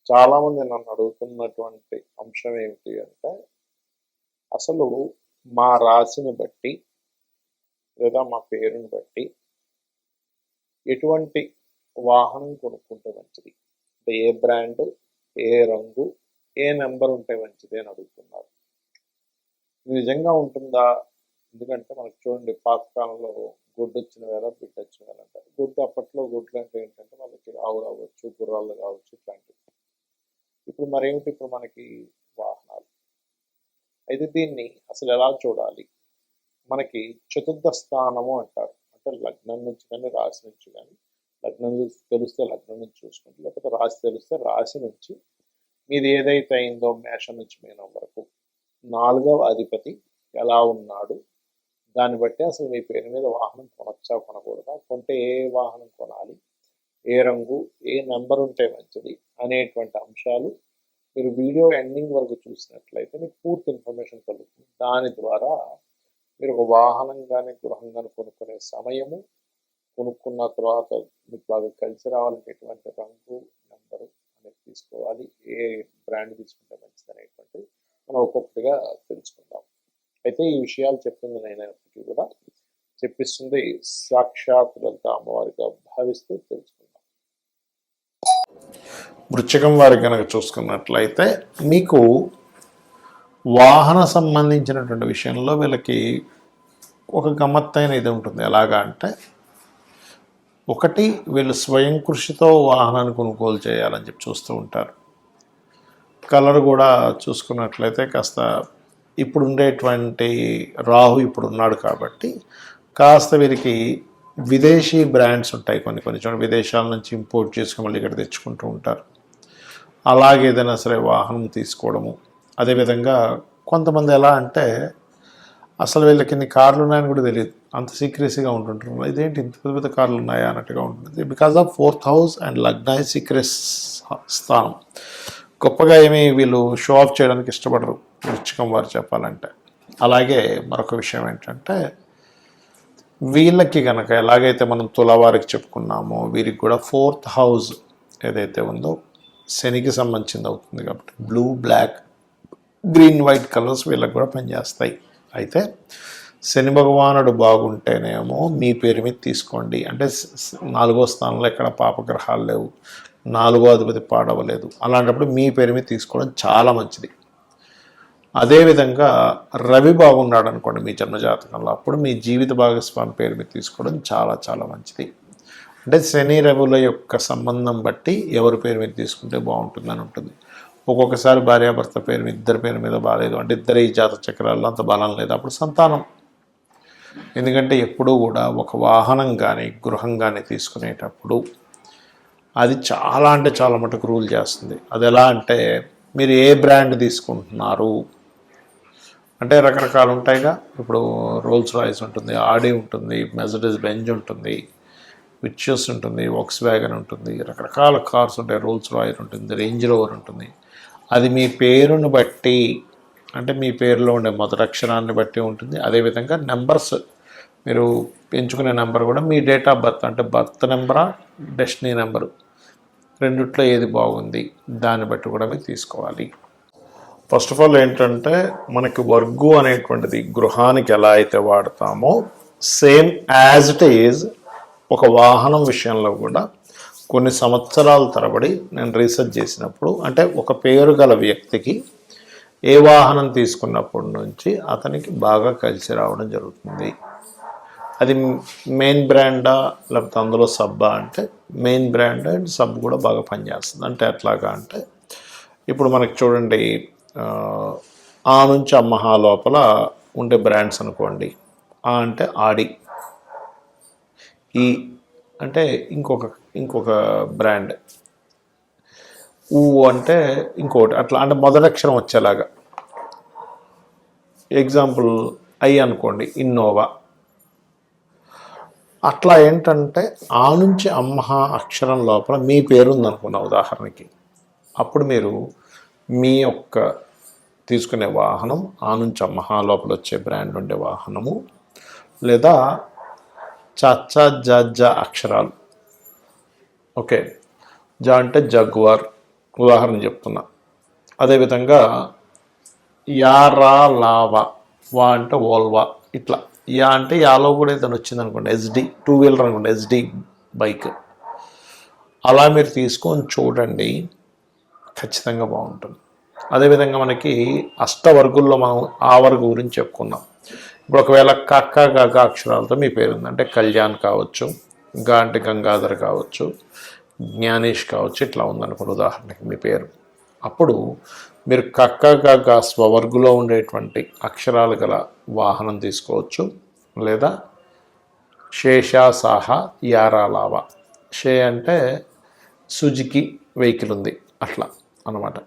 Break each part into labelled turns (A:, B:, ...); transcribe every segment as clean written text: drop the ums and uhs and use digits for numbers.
A: చాలామంది నన్ను అడుగుతున్నటువంటి అంశం ఏమిటి అంటే, అసలు మా రాశిని బట్టి లేదా మా పేరుని బట్టి ఎటువంటి వాహనం కొనుక్కుంటే మంచిది, అంటే ఏ బ్రాండ్, ఏ రంగు, ఏ నెంబర్ ఉంటే మంచిది అని అడుగుతున్నారు. ఇది నిజంగా ఉంటుందా? ఎందుకంటే మనకు చూడండి, పాతకాలంలో గుడ్డు వచ్చిన వేళ బిడ్డ వచ్చిన వేళ అంటారు. గుడ్డు అప్పట్లో గుడ్లు అంటే ఏంటంటే మనకి ఆవులు అవ్వచ్చు, గుర్రాలు కావచ్చు, ఇట్లాంటివి. ఇప్పుడు మరేమిటి, ఇప్పుడు మనకి వాహనాలు. అయితే దీన్ని అసలు ఎలా చూడాలి? మనకి చతుర్థ స్థానము అంటారు, అంటే లగ్నం నుంచి కానీ రాశి నుంచి కానీ, లగ్నం తెలిస్తే లగ్నం నుంచి చూసుకుంటే, లేకపోతే రాశి తెలిస్తే రాశి నుంచి మీది ఏదైతే అయిందో మేషం నుంచి మీనం వరకు 4వ అధిపతి ఎలా ఉన్నాడు, దాన్ని బట్టి అసలు మీ పేరు మీద వాహనం కొనొచ్చా కొనకూడదా, కొంటే ఏ వాహనం కొనాలి, ఏ రంగు, ఏ నెంబర్ ఉంటే మంచిది అనేటువంటి అంశాలు మీరు వీడియో ఎండింగ్ వరకు చూసినట్లయితే మీకు పూర్తి ఇన్ఫర్మేషన్ కలుగుతుంది. దాని ద్వారా మీరు ఒక వాహనం కానీ గృహం కానీ కొనుక్కునే సమయము, కొనుక్కున్న తర్వాత మీకు బాగా కలిసి రావాలంటే ఎటువంటి రంగు, నెంబరు అనేది తీసుకోవాలి, ఏ బ్రాండ్ తీసుకుంటే మంచిది అనేటువంటిది మనం ఒక్కొక్కటిగా తెలుసుకుందాం. అయితే ఈ విషయాలు చెప్తుంది నేనైనప్పటికీ కూడా చెప్పిస్తుంది సాక్షాత్ లలిత అమ్మవారిగా భావిస్తూ తెలుసుకుందాం. వృశ్చికం వారికి కనుక చూసుకున్నట్లయితే మీకు వాహన సంబంధించినటువంటి విషయంలో వీళ్ళకి ఒక గమ్మత్తైన ఇది ఉంటుంది. ఎలాగా అంటే, ఒకటి, వీళ్ళు స్వయం కృషితో వాహనాన్ని కొనుగోలు చేయాలని చెప్పి చూస్తూ ఉంటారు. కలర్ కూడా చూసుకున్నట్లయితే కాస్త ఇప్పుడు ఉండేటువంటి రాహు ఇప్పుడు ఉన్నాడు కాబట్టి కాస్త వీరికి విదేశీ బ్రాండ్స్ ఉంటాయి, కొన్ని కొన్ని చోట్ల విదేశాల నుంచి ఇంపోర్ట్ చేసుకుని మళ్ళీ ఇక్కడ తెచ్చుకుంటూ ఉంటారు. అలాగే ఏదైనా సరే వాహనం తీసుకోవడము. అదేవిధంగా కొంతమంది ఎలా అంటే అసలు వీళ్ళకి ఇన్ని కార్లు ఉన్నాయని కూడా తెలియదు, అంత సీక్రెసీగా ఉంటుంటారు. ఇదేంటి ఇంత పెద్ద పెద్ద కార్లు ఉన్నాయా అన్నట్టుగా ఉంటుంది. Because of 4th house and లగ్న సీక్రెస్ స్థానం. గొప్పగా ఏమీ వీళ్ళు షో ఆఫ్ చేయడానికి ఇష్టపడరు వృశ్చికం వారు చెప్పాలంటే. అలాగే మరొక విషయం ఏంటంటే, వీళ్ళకి కనుక ఎలాగైతే మనం తులవారికి చెప్పుకున్నామో వీరికి కూడా 4th హౌస్ ఏదైతే ఉందో శనికి సంబంధించింది అవుతుంది కాబట్టి blue, black, green, white colours వీళ్ళకి కూడా పనిచేస్తాయి. అయితే శని భగవానుడు బాగుంటేనేమో మీ పేరు మీద తీసుకోండి. అంటే 4వ స్థానంలో ఎక్కడ పాపగ్రహాలు లేవు, 4వ అధిపతి పాడవలేదు, అలాంటప్పుడు మీ పేరు మీద తీసుకోవడం చాలా మంచిది. అదేవిధంగా రవి బాగున్నాడు అనుకోండి మీ జన్మజాతకంలో, అప్పుడు మీ జీవిత భాగస్వామి పేరు మీద తీసుకోవడం చాలా చాలా మంచిది. అంటే శని రవుల యొక్క సంబంధం బట్టి ఎవరి పేరు మీద తీసుకుంటే బాగుంటుందని ఉంటుంది. ఒక్కొక్కసారి భార్యాభర్త పేరు మీద, ఇద్దరి పేరు మీద బాగాలేదు అంటే ఇద్దరి జాత చక్రాల్లో అంత బలం లేదు, అప్పుడు సంతానం. ఎందుకంటే ఎప్పుడూ కూడా ఒక వాహనం కానీ గృహం కానీ తీసుకునేటప్పుడు అది చాలా అంటే చాలా మటుకు రూల్ చేస్తుంది. అది ఎలా అంటే, మీరు ఏ బ్రాండ్ తీసుకుంటున్నారు అంటే రకరకాలు ఉంటాయిగా. ఇప్పుడు రోల్స్ రాయిస్ ఉంటుంది, ఆడి ఉంటుంది, మెర్సిడెస్ బెంజ్ ఉంటుంది, విట్యూస్ ఉంటుంది, వోక్స్ వ్యాగన్ ఉంటుంది, రకరకాల కార్స్ ఉంటాయి. రోల్స్ రాయల్ ఉంటుంది, రేంజ్ రోవర్ ఉంటుంది. అది మీ పేరును బట్టి, అంటే మీ పేరులో ఉండే మొదటి అక్షరాన్ని బట్టి ఉంటుంది. అదేవిధంగా నెంబర్స్, మీరు ఎంచుకునే నెంబర్ కూడా మీ డేట్ ఆఫ్ బర్త్, అంటే బర్త్ నెంబరా డెస్టినీ నెంబరు, రెండిట్లో ఏది బాగుంది దాన్ని బట్టి కూడా మీరు తీసుకోవాలి. ఫస్ట్ ఆఫ్ ఆల్ ఏంటంటే, మనకి వర్గు అనేటువంటిది గృహానికి ఎలా అయితే వాడతామో సేమ్ యాజ్ ఇట్ ఈజ్ ఒక వాహనం విషయంలో కూడా కొన్ని సంవత్సరాల తరబడి నేను రీసెర్చ్ చేసినప్పుడు, అంటే ఒక పేరు గల వ్యక్తికి ఏ వాహనం తీసుకున్నప్పటి నుంచి అతనికి బాగా కలిసి రావడం జరుగుతుంది. అది మెయిన్ బ్రాండా లేకపోతే అందులో సబ్బా అంటే మెయిన్ బ్రాండ్ అండ్ సబ్ కూడా బాగా పనిచేస్తుంది. అంటే ఎట్లాగా అంటే, ఇప్పుడు మనకి చూడండి, ఆ నుంచి అమ్మహా లోపల ఉండే బ్రాండ్స్ అనుకోండి. ఆ అంటే ఆడి, ఈ అంటే ఇంకొక బ్రాండ్, ఊ అంటే ఇంకోటి, అట్లా అంటే మొదటి అక్షరం వచ్చేలాగా. ఎగ్జాంపుల్ ఐ అనుకోండి, ఇన్నోవా. అట్లా ఏంటంటే ఆ నుంచి అమ్మహా అక్షరం లోపల మీ పేరు ఉందనుకున్న ఉదాహరణకి, అప్పుడు మీరు మీ యొక్క తీసుకునే వాహనం ఆ నుంచి అమ్మహా లోపల వచ్చే బ్రాండ్ ఉండే వాహనము, లేదా చచ్చా జ అక్షరాలు. ఓకే, జ అంటే జగ్వార్, ఉదాహరణ చెప్తున్నా. అదేవిధంగా యారా లావా, వా అంటే ఓల్వా, ఇట్లా యా అంటే యాలో కూడా ఏదైనా వచ్చింది అనుకోండి, ఎస్డి 2 వీలర్ అనుకోండి, ఎస్డి బైక్, అలా మీరు తీసుకొని చూడండి, ఖచ్చితంగా బాగుంటుంది. అదేవిధంగా మనకి అష్టవర్గుల్లో మనం ఆ వర్గు గురించి చెప్పుకున్నాం. ఇప్పుడు ఒకవేళ కక్క గగ అక్షరాలతో మీ పేరు ఉంది అంటే కళ్యాణ్ కావచ్చు, గా అంటే గంగాధర్ కావచ్చు, జ్ఞానేష్ కావచ్చు, ఇట్లా ఉందనుకోండి ఉదాహరణకి మీ పేరు. అప్పుడు మీరు కక్క గగ స్వవర్గులో ఉండేటువంటి అక్షరాలు గల వాహనం తీసుకోవచ్చు, లేదా శేషా సాహా యారాలావా, షే అంటే సుజుకి వెహికల్ ఉంది అట్లా అన్నమాట.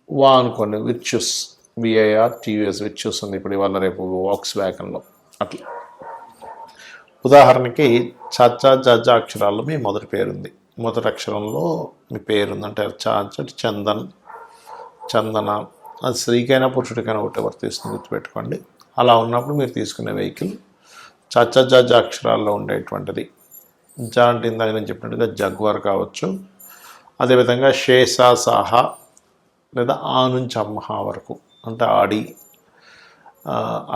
A: వా అనుకోండి విర్చుస్, విఐఆర్ టీవీఎస్ విర్చుస్ ఉంది ఇప్పుడు ఇవాళ రేపు వాక్స్ వ్యాగన్లో అట్లా. ఉదాహరణకి చచ్చా జజా అక్షరాల్లో మీ మొదటి పేరుంది, మొదటి అక్షరంలో మీ పేరుంది అంటే చందన్, చందన, అది స్త్రీకైనా పురుషుడికైనా ఒకటే వర్తిస్తుంది, గుర్తుపెట్టుకోండి. అలా ఉన్నప్పుడు మీరు తీసుకునే వెహికల్ చచ్చా జజా అక్షరాల్లో ఉండేటువంటిది. జా అంటే ఇందాక నేను చెప్పినట్టుగా జగ్వార్ కావచ్చు, అదేవిధంగా షేషా సాహా లేదా ఆ నుంచి అమ్మహ వరకు అంటే ఆడి,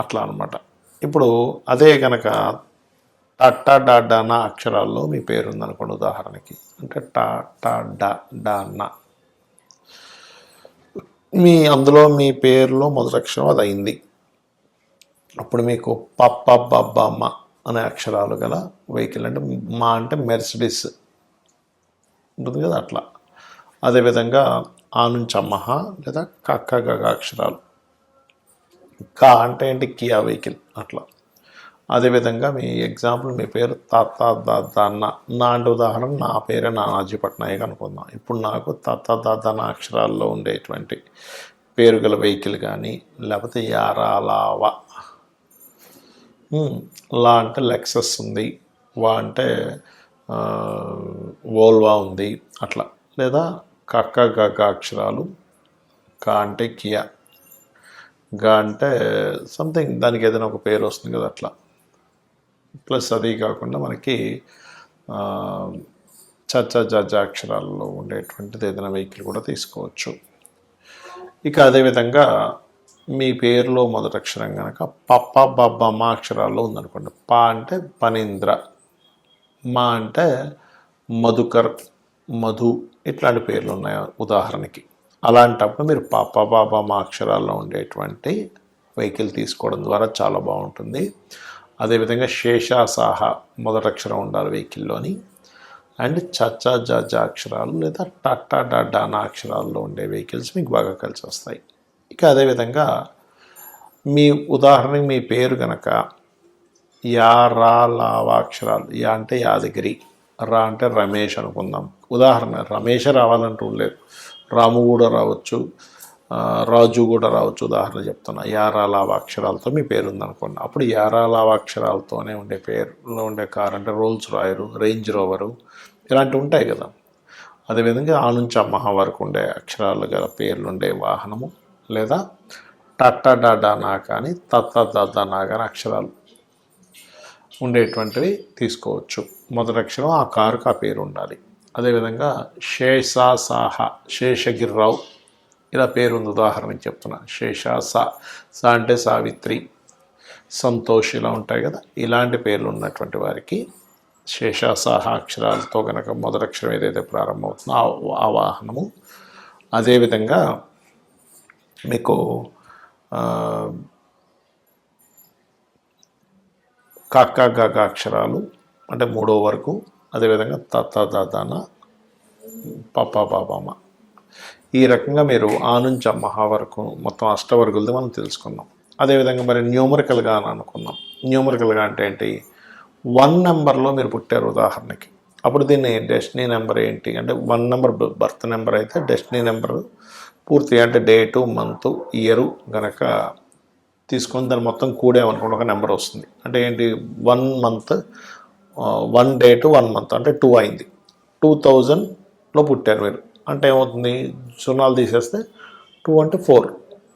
A: అట్లా అనమాట. ఇప్పుడు అదే కనుక టట్టా డాడానా అక్షరాల్లో మీ పేరు ఉందనుకోండి ఉదాహరణకి, అంటే టా డా డానా, మీ అందులో మీ పేరులో మొదటి అక్షరం అది అయింది. అప్పుడు మీకు పప్ప బబ్బమ్మ అనే అక్షరాలు గల వెహికల్, అంటే మా అంటే మెర్సిడీస్ ఉంటుంది కదా అట్లా. అదేవిధంగా ఆ నుంచి అమ్మహ లేదా కక్క గగ అక్షరాలు, కా అంటే ఏంటి కియా వెహికల్ అట్లా. అదేవిధంగా మీ ఎగ్జాంపుల్ మీ పేరు తాత దాదన్న, నా అంటే ఉదాహరణ నా పేరే నానాజీ పట్నాయక్ అనుకుందాం. ఇప్పుడు నాకు తాత దాదన్న అక్షరాల్లో ఉండేటువంటి పేరు గల వెహికల్ కానీ, లేకపోతే యారాలావా, లా అంటే లెక్సస్ ఉంది, వా అంటే వోల్వా ఉంది అట్లా. లేదా కక్క గగ అక్షరాలు, కా అంటే కియా, గా అంటే సంథింగ్ దానికి ఏదైనా ఒక పేరు వస్తుంది కదా అట్లా. ప్లస్ అది కాకుండా మనకి చచ్చా జజా అక్షరాల్లో ఉండేటువంటిది ఏదైనా వెహికల్ కూడా తీసుకోవచ్చు. ఇక అదేవిధంగా మీ పేరులో మొదటి అక్షరం కనుక పప్ప బబ్బమ్మ అక్షరాల్లో ఉందనుకోండి, పా అంటే పనీంద్ర, మా అంటే మధుకర్, మధు, ఇట్లాంటి పేర్లు ఉన్నాయి ఉదాహరణకి. అలాంటప్పుడు మీరు పాప బాబమ్మ అక్షరాల్లో ఉండేటువంటి వెహికల్ తీసుకోవడం ద్వారా చాలా బాగుంటుంది. అదేవిధంగా శేషా సాహా మొదటి అక్షరం ఉండాలి వెహికల్లోని, అండ్ చచ్చా జజా అక్షరాలు లేదా టట్టా డాడానా అక్షరాల్లో ఉండే వెహికల్స్ మీకు బాగా కలిసి వస్తాయి. ఇక అదేవిధంగా మీ ఉదాహరణకి మీ పేరు కనుక యా రా లావా అక్షరాలు, యా అంటే యాదగిరి, రా అంటే రమేష్ అనుకుందాం. ఉదాహరణ రమేష్ రావాలంటూ లేదు, రాము కూడా రావచ్చు, రాజు కూడా రావచ్చు, ఉదాహరణ చెప్తున్నా. యారా లావా అక్షరాలతో మీ పేరు ఉందనుకోండి, అప్పుడు యారా లావా అక్షరాలతోనే ఉండే పేరులో ఉండే కార్ అంటే రోల్స్ రాయరు, రేంజ్ రోవరు, ఇలాంటివి ఉంటాయి కదా. అదేవిధంగా ఆ నుంచి అమ్మహ వరకు ఉండే అక్షరాలు గల పేర్లు ఉండే వాహనము, లేదా టట్టా డాడానా కానీ తత్త దద్దనా కానీ అక్షరాలు ఉండేటువంటివి తీసుకోవచ్చు. మొదటి అక్షరం ఆ కారుకు ఆ పేరు ఉండాలి. అదేవిధంగా శేషా సాహా, శేషగిరిరావు ఇలా పేరు ఉంది ఉదాహరణకి చెప్తున్నా. శేషా సా అంటే సావిత్రి, సంతోష్ ఇలా ఉంటాయి కదా. ఇలాంటి పేర్లు ఉన్నటువంటి వారికి శేషా సాహా అక్షరాలతో కనుక మొదటి అక్షరం ఏదైతే ప్రారంభమవుతుందో ఆ వాహనము. అదేవిధంగా మీకు కక్క గగ అక్షరాలు అంటే మూడో వరకు, అదేవిధంగా తత్త దాదాన పప్ప బాబామ, ఈ రకంగా మీరు ఆ నుంచి అమ్మహ వరకు మొత్తం అష్టవర్గులది మనం తెలుసుకున్నాం. అదేవిధంగా మరి న్యూమరికల్గా అని అనుకున్నాం. న్యూమరికల్గా అంటే ఏంటి, 1 నెంబర్లో మీరు పుట్టారు ఉదాహరణకి, అప్పుడు దీన్ని డెస్టినీ నెంబర్ ఏంటి అంటే 1 నెంబర్ బర్త్ నెంబర్ అయితే డెస్టినీ నెంబర్ పూర్తిగా అంటే డేటు మంత్ ఇయరు గనక తీసుకొని దాన్ని మొత్తం కూడేమనుకోండి ఒక నెంబర్ వస్తుంది. అంటే ఏంటి 1 మంత్ 1 డేటు 1 మంత్ అంటే 2 అయింది. 2000లో పుట్టారు మీరు అంటే ఏమవుతుంది, సున్నాలు తీసేస్తే 2 అంటే 4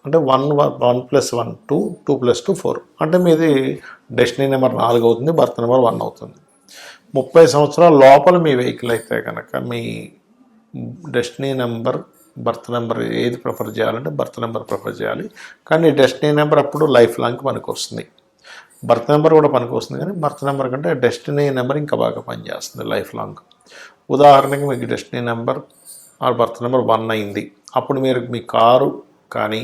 A: అంటే 1 + 1 2 2 + 2 4 అంటే మీది డెస్టినీ నెంబర్ 4 అవుతుంది, బర్త్ నెంబర్ 1 అవుతుంది. 30 సంవత్సరాల లోపల మీ వెహికల్ అయితే కనుక మీ డెస్టినీ నెంబర్, బర్త్ నెంబర్ ఏది ప్రిఫర్ చేయాలంటే బర్త్ నెంబర్ ప్రిఫర్ చేయాలి. కానీ డెస్టినీ నెంబర్ అప్పుడు లైఫ్ లాంగ్ పనికి వస్తుంది. బర్త్ నెంబర్ కూడా పనికి వస్తుంది, కానీ బర్త్ నెంబర్ కంటే డెస్టినీ నెంబర్ ఇంకా బాగా పనిచేస్తుంది లైఫ్ లాంగ్. ఉదాహరణకి మీకు destiny number are birth number 1 అయింది, అప్పుడు మీరు మీ కారు కానీ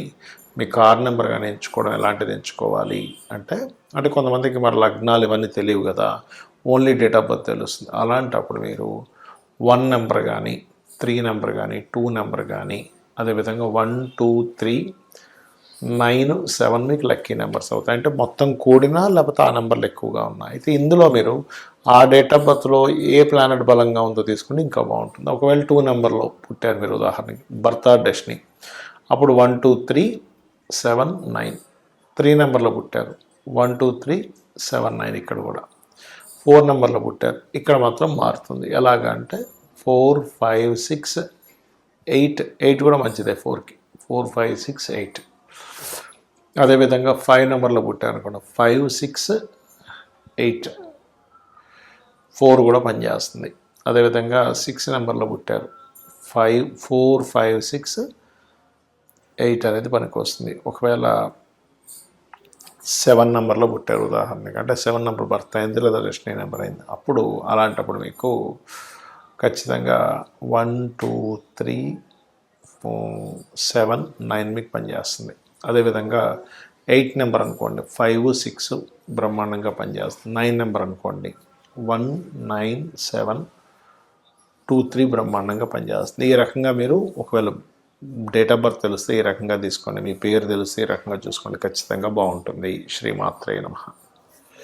A: మీ కార్ నెంబర్ కానీ ఎంచుకోవడం ఎలాంటిది ఎంచుకోవాలి అంటే కొంతమందికి మరి లగ్నాలు ఇవన్నీ తెలియవు కదా, ఓన్లీ డేట్ ఆఫ్ బర్త్ తెలుస్తుంది. అలాంటప్పుడు మీరు 1 నెంబర్ కానీ 3 నెంబర్ కానీ 2 నెంబర్ కానీ అదేవిధంగా 1, 2, 3, 9, 7 మీకు లక్కీ నెంబర్స్ అవుతాయి. అంటే మొత్తం కూడినా లేకపోతే ఆ నెంబర్లు ఎక్కువగా ఉన్నాయి. అయితే ఇందులో మీరు ఆ డేట్ ఆఫ్ బర్త్లో ఏ ప్లానెట్ బలంగా ఉందో తీసుకుంటే ఇంకా బాగుంటుంది. ఒకవేళ 2 నెంబర్లో పుట్టారు మీరు, ఉదాహరణకి బర్త్ ఆర్ డెస్టినీ, అప్పుడు 1, 2, 3, 7, 9. 3 నెంబర్లో పుట్టారు, 1, 2, 3, 7, 9. ఇక్కడ కూడా 4 నెంబర్లో పుట్టారు, ఇక్కడ మాత్రం మారుతుంది. ఎలాగా అంటే 4, 5, 6, 8 కూడా మంచిదే 4కి, 4, 5, 6, 8. అదేవిధంగా 5 నెంబర్లో పుట్టారు అనుకోండి, 5, 6, 8, 4 కూడా పనిచేస్తుంది. అదేవిధంగా 6 నెంబర్లో పుట్టారు, 4, 5, 6, 8 అనేది పనికి వస్తుంది. ఒకవేళ 7 నెంబర్లో పుట్టారు ఉదాహరణకి, అంటే 7 నెంబర్ బర్త్ అయింది లేదా డెస్టినీ నెంబర్ అయింది, అప్పుడు అలాంటప్పుడు మీకు ఖచ్చితంగా 1, 2, 3, 4, 7, 9 మీకు పనిచేస్తుంది. అదేవిధంగా 8 నెంబర్ అనుకోండి, 5, 6 బ్రహ్మాండంగా పనిచేస్తుంది. 9 నెంబర్ అనుకోండి, 1, 9, 7, 2, 3 బ్రహ్మాండంగా పనిచేస్తుంది. ఈ రకంగా మీరు ఒకవేళ డేట్ ఆఫ్ బర్త్ తెలిస్తే ఈ రకంగా తీసుకోండి, మీ పేరు తెలిస్తే ఈ రకంగా చూసుకోండి, ఖచ్చితంగా బాగుంటుంది. శ్రీమాత్రే నమః.